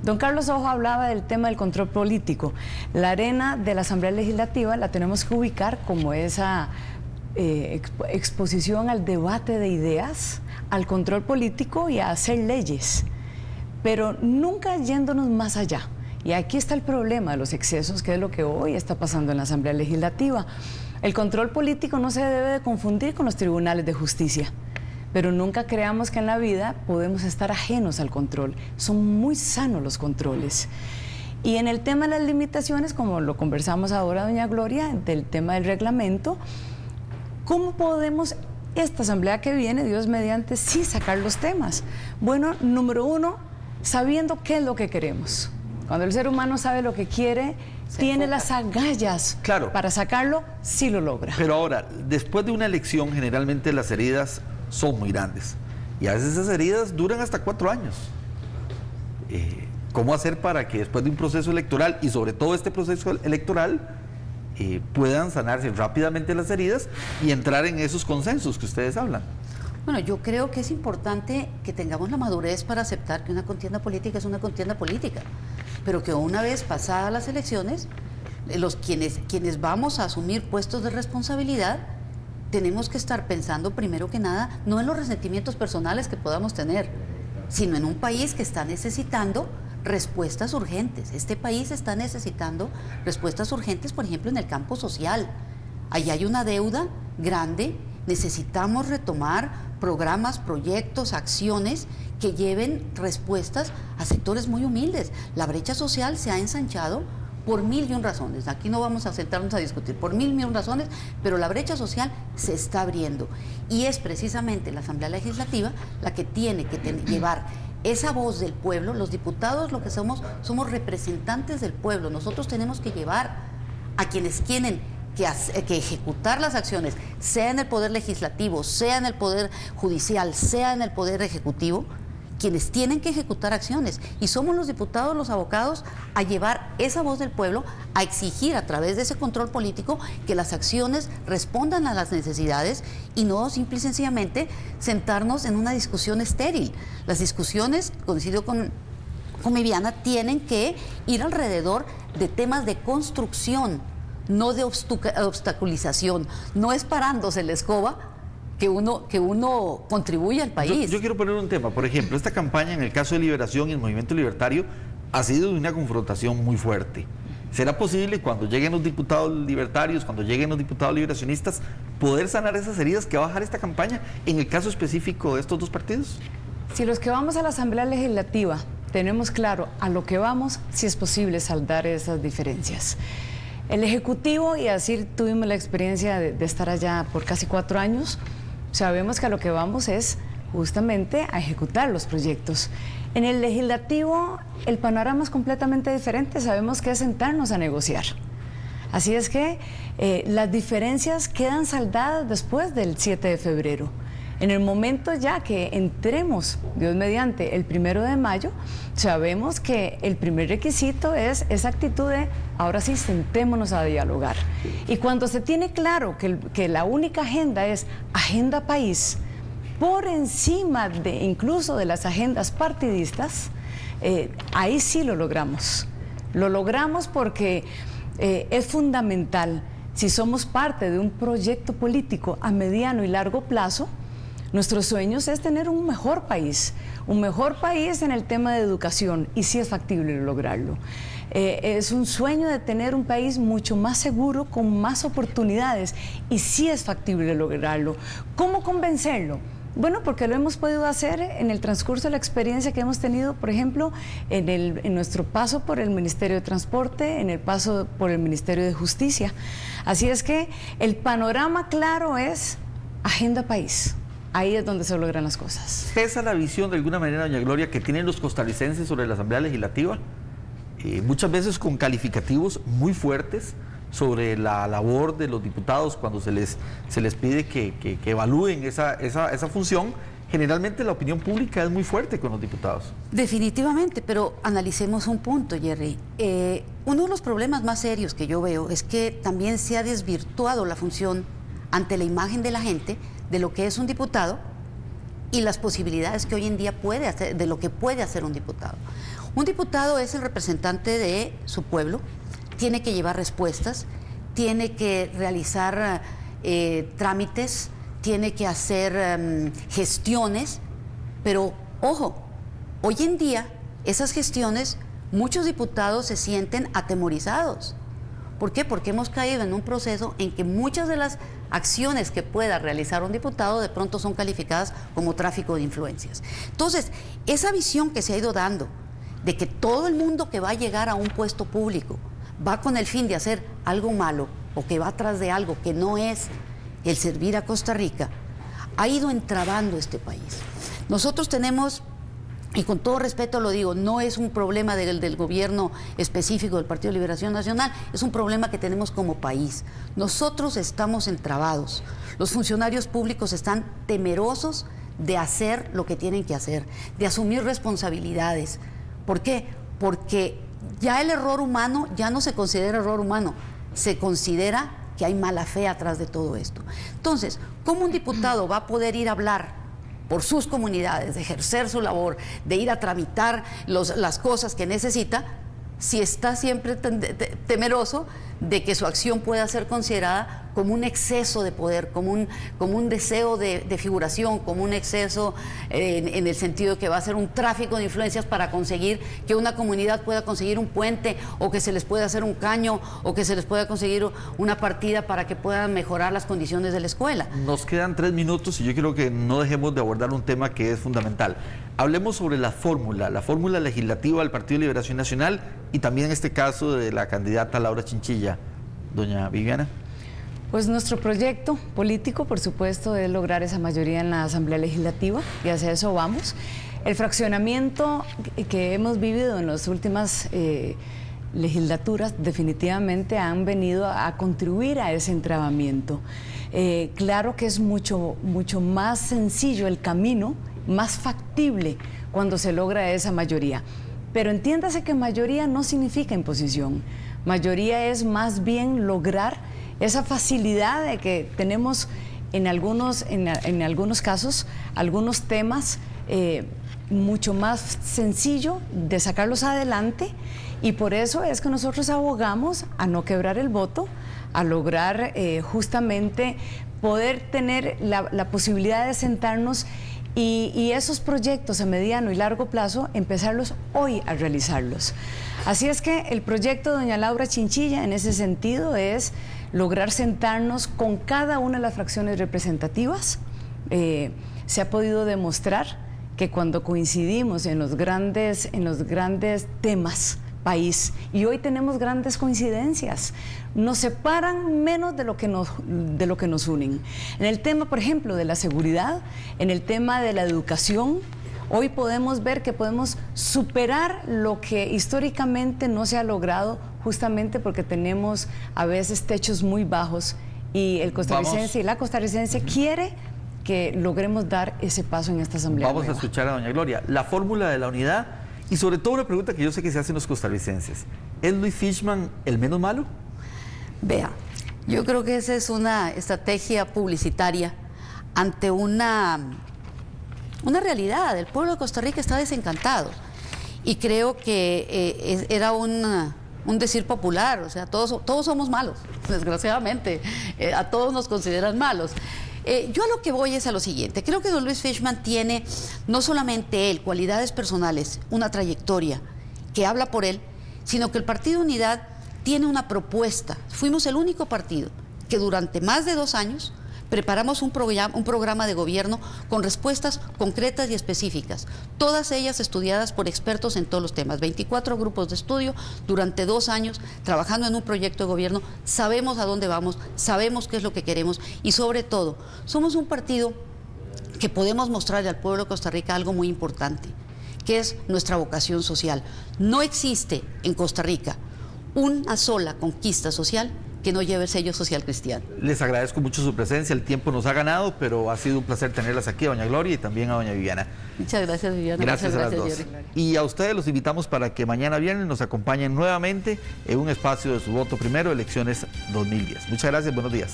Don Carlos Ojo hablaba del tema del control político. La arena de la Asamblea Legislativa la tenemos que ubicar como esa exposición al debate de ideas, al control político y a hacer leyes, pero nunca yéndonos más allá. Y aquí está el problema de los excesos, que es lo que hoy está pasando en la Asamblea Legislativa. El control político no se debe de confundir con los tribunales de justicia, pero nunca creamos que en la vida podemos estar ajenos al control. Son muy sanos los controles. Y en el tema de las limitaciones, como lo conversamos ahora, doña Gloria, del tema del reglamento, ¿cómo podemos, esta asamblea que viene, Dios mediante, sí sacar los temas? Bueno, número uno, sabiendo qué es lo que queremos. Cuando el ser humano sabe lo que quiere, tiene las agallas para sacarlo, sí lo logra. Pero ahora, después de una elección, generalmente las heridas son muy grandes. Y a veces esas heridas duran hasta 4 años. ¿Cómo hacer para que después de un proceso electoral, y sobre todo este proceso electoral, puedan sanarse rápidamente las heridas y entrar en esos consensos que ustedes hablan? Bueno, yo creo que es importante que tengamos la madurez para aceptar que una contienda política es una contienda política, pero que una vez pasadas las elecciones, quienes vamos a asumir puestos de responsabilidad, tenemos que estar pensando primero que nada, no en los resentimientos personales que podamos tener, sino en un país que está necesitando respuestas urgentes. Este país está necesitando respuestas urgentes, por ejemplo, en el campo social. Ahí hay una deuda grande. Necesitamos retomar programas, proyectos, acciones que lleven respuestas a sectores muy humildes. La brecha social se ha ensanchado por 1001 razones. Aquí no vamos a sentarnos a discutir por 1001 razones, pero la brecha social se está abriendo. Y es precisamente la Asamblea Legislativa la que tiene que llevar esa voz del pueblo. Los diputados lo que somos representantes del pueblo. Nosotros tenemos que llevar a quienes tienen que ejecutar las acciones, sea en el Poder Legislativo, sea en el Poder Judicial, sea en el Poder Ejecutivo, quienes tienen que ejecutar acciones. Y somos los diputados los abocados a llevar esa voz del pueblo, a exigir a través de ese control político que las acciones respondan a las necesidades y no simple y sencillamente sentarnos en una discusión estéril. Las discusiones, coincido con Viviana, tienen que ir alrededor de temas de construcción, no de obstaculización. No es parándose la escoba que uno contribuye al país. Yo quiero poner un tema. Por ejemplo, esta campaña en el caso de Liberación y el Movimiento Libertario ha sido de una confrontación muy fuerte. ¿Será posible cuando lleguen los diputados libertarios, cuando lleguen los diputados liberacionistas, poder sanar esas heridas que va a dejar esta campaña en el caso específico de estos dos partidos? Si los que vamos a la Asamblea Legislativa tenemos claro a lo que vamos, sí es posible saldar esas diferencias. El Ejecutivo, y así tuvimos la experiencia de estar allá por casi 4 años, sabemos que a lo que vamos es justamente a ejecutar los proyectos. En el Legislativo el panorama es completamente diferente, sabemos que es sentarnos a negociar. Así es que las diferencias quedan saldadas después del 7 de febrero. En el momento ya que entremos, Dios mediante, el 1 de mayo, sabemos que el primer requisito es esa actitud de, ahora sí, sentémonos a dialogar. Y cuando se tiene claro que la única agenda es agenda país, por encima de incluso de las agendas partidistas, ahí sí lo logramos. Lo logramos porque es fundamental, si somos parte de un proyecto político a mediano y largo plazo, nuestros sueños es tener un mejor país en el tema de educación, y sí es factible lograrlo. Es un sueño de tener un país mucho más seguro, con más oportunidades, y sí es factible lograrlo. ¿Cómo convencerlo? Bueno, porque lo hemos podido hacer en el transcurso de la experiencia que hemos tenido, por ejemplo, en nuestro paso por el Ministerio de Transporte, en el paso por el Ministerio de Justicia. Así es que el panorama claro es agenda país. Ahí es donde se logran las cosas. ¿Esa es la visión de alguna manera, doña Gloria, que tienen los costarricenses sobre la Asamblea Legislativa? Muchas veces con calificativos muy fuertes sobre la labor de los diputados cuando se les pide que evalúen esa función. Generalmente la opinión pública es muy fuerte con los diputados. Definitivamente, pero analicemos un punto, Jerry. Uno de los problemas más serios que yo veo es que también se ha desvirtuado la función ante la imagen de la gente de lo que es un diputado y las posibilidades que hoy en día puede hacer, de lo que puede hacer un diputado. Un diputado es el representante de su pueblo, tiene que llevar respuestas, tiene que realizar trámites, tiene que hacer gestiones, pero ojo, hoy en día esas gestiones, muchos diputados se sienten atemorizados. ¿Por qué? Porque hemos caído en un proceso en que muchas de las acciones que pueda realizar un diputado de pronto son calificadas como tráfico de influencias. Entonces, esa visión que se ha ido dando de que todo el mundo que va a llegar a un puesto público va con el fin de hacer algo malo o que va atrás de algo que no es el servir a Costa Rica, ha ido entrabando este país. Nosotros tenemos, y con todo respeto lo digo, no es un problema del gobierno específico del Partido de Liberación Nacional, es un problema que tenemos como país. Nosotros estamos entrabados, los funcionarios públicos están temerosos de hacer lo que tienen que hacer, de asumir responsabilidades. ¿Por qué? Porque ya el error humano ya no se considera error humano, se considera que hay mala fe atrás de todo esto. Entonces, ¿cómo un diputado va a poder ir a hablar por sus comunidades, de ejercer su labor, de ir a tramitar las cosas que necesita, si está siempre temeroso de que su acción pueda ser considerada como un exceso de poder, como un deseo de figuración, como un exceso en el sentido que va a ser un tráfico de influencias para conseguir que una comunidad pueda conseguir un puente, o que se les pueda hacer un caño, o que se les pueda conseguir una partida para que puedan mejorar las condiciones de la escuela? Nos quedan 3 minutos y yo creo que no dejemos de abordar un tema que es fundamental. Hablemos sobre la fórmula legislativa del Partido de Liberación Nacional y también en este caso de la candidata Laura Chinchilla. Doña Viviana. Pues nuestro proyecto político, por supuesto, es lograr esa mayoría en la Asamblea Legislativa y hacia eso vamos. El fraccionamiento que hemos vivido en las últimas legislaturas definitivamente han venido a contribuir a ese entrabamiento. Claro que es mucho más sencillo el camino, más factible cuando se logra esa mayoría. Pero entiéndase que mayoría no significa imposición. Mayoría es más bien lograr esa facilidad de que tenemos en algunos casos, algunos temas mucho más sencillo de sacarlos adelante, y por eso es que nosotros abogamos a no quebrar el voto, a lograr justamente poder tener la posibilidad de sentarnos y esos proyectos a mediano y largo plazo empezarlos hoy a realizarlos. Así es que el proyecto de doña Laura Chinchilla en ese sentido es lograr sentarnos con cada una de las fracciones representativas. Se ha podido demostrar que cuando coincidimos en los grandes temas país, y hoy tenemos grandes coincidencias, nos separan menos de lo que nos unen. En el tema, por ejemplo, de la seguridad, en el tema de la educación, hoy podemos ver que podemos superar lo que históricamente no se ha logrado, justamente porque tenemos a veces techos muy bajos, y el costarricense y la costarricense quiere que logremos dar ese paso en esta asamblea. Vamos a escuchar a doña Gloria. La fórmula de la unidad, y sobre todo una pregunta que yo sé que se hacen los costarricenses: ¿es Luis Fishman el menos malo? Vea, yo creo que esa es una estrategia publicitaria ante una realidad. El pueblo de Costa Rica está desencantado, y creo que era un decir popular, o sea, todos somos malos, desgraciadamente, a todos nos consideran malos. Yo a lo que voy es a lo siguiente: creo que don Luis Fishman tiene, no solamente él, cualidades personales, una trayectoria que habla por él, sino que el Partido Unidad tiene una propuesta. Fuimos el único partido que durante más de 2 años preparamos un programa de gobierno con respuestas concretas y específicas, todas ellas estudiadas por expertos en todos los temas, 24 grupos de estudio durante 2 años trabajando en un proyecto de gobierno. Sabemos a dónde vamos, sabemos qué es lo que queremos, y sobre todo, somos un partido que podemos mostrarle al pueblo de Costa Rica algo muy importante, que es nuestra vocación social. No existe en Costa Rica una sola conquista social que no lleve el sello social cristiano. Les agradezco mucho su presencia, el tiempo nos ha ganado, pero ha sido un placer tenerlas aquí, a doña Gloria y también a doña Viviana. Muchas gracias, Viviana. Gracias a las dos. Jerry. Y a ustedes los invitamos para que mañana viernes nos acompañen nuevamente en un espacio de Su Voto Primero, elecciones 2010. Muchas gracias, buenos días.